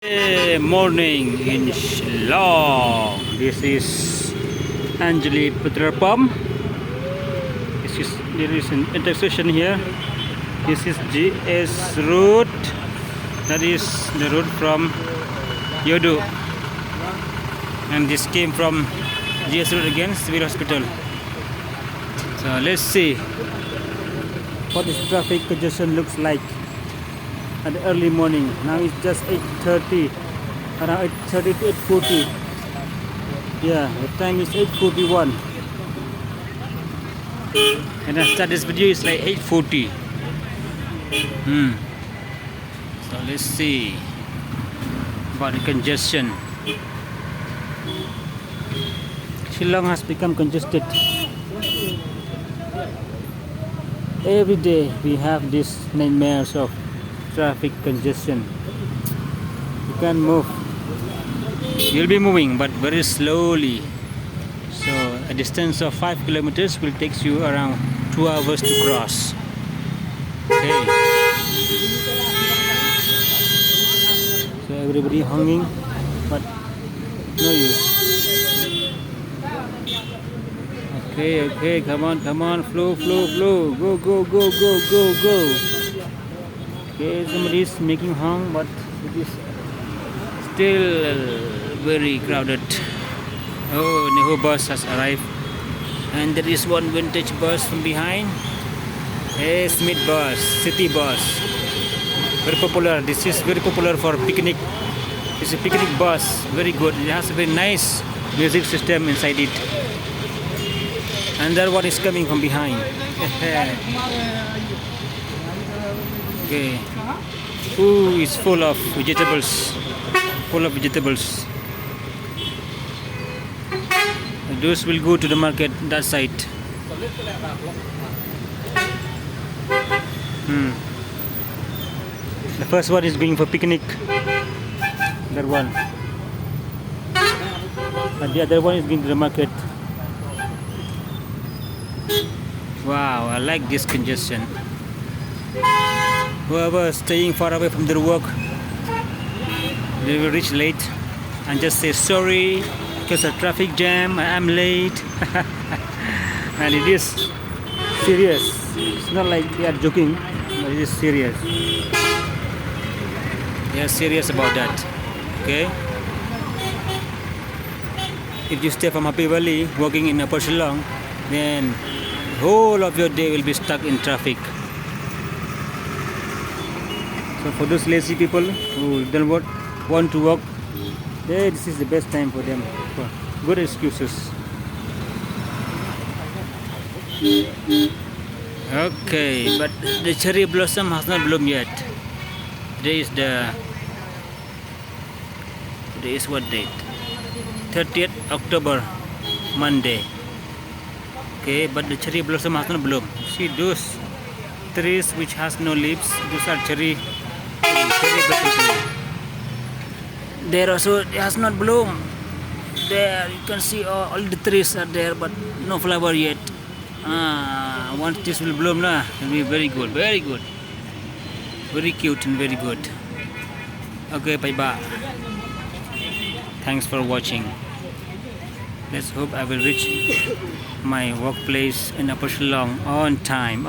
Morning in Shillong. This is Anjali petrol pump. There is an intersection here. This is GS route. That is the route from Yodu. And this came from GS route again, civil hospital. So let's see what this traffic congestion looks like at the early morning. Now it's just 8:30, around 8:30 to 8:40. Yeah, the time is 8:41. And I start this video is like 8:40. So let's see about the congestion. Shillong has become congested. Every day we have these nightmares of traffic congestion. You can't move. You'll be moving but very slowly. So a distance of 5 kilometers will take you around 2 hours to cross. Okay. So everybody hanging but no use. Okay, come on, flow, go, go. Okay, somebody is making hung, but it is still very crowded. Oh, new bus has arrived, and there is one vintage bus from behind. Hey, Smith bus, city bus, very popular. This is very popular for picnic. It's a picnic bus, very good. It has a very nice music system inside it. And that one is coming from behind. Okay. Ooh, it's full of vegetables. Those will go to the market that side. The first one is going for picnic. That one. And the other one is going to the market. Wow, I like this congestion. Whoever is staying far away from their work, they will reach late and just say sorry because of traffic jam, I'm late. And it is serious. It's not like they are joking, but it is serious. They are serious about that. Okay? If you stay from Happy Valley working in Upper Shillong, then whole of your day will be stuck in traffic. So for those lazy people who don't want to work, this is the best time for them. For good excuses. Okay, but the cherry blossom has not bloomed yet. Today is what date? 30th October, Monday. Okay, but the cherry blossom has not bloomed. See those trees which has no leaves, those are cherry blossom. There also it has not bloomed. There you can see all the trees are there but no flower yet. Once this will bloom it will be very good, very cute and very good. Okay, bye. Thanks for watching. Let's hope I will reach my workplace in Upper Shillong on time.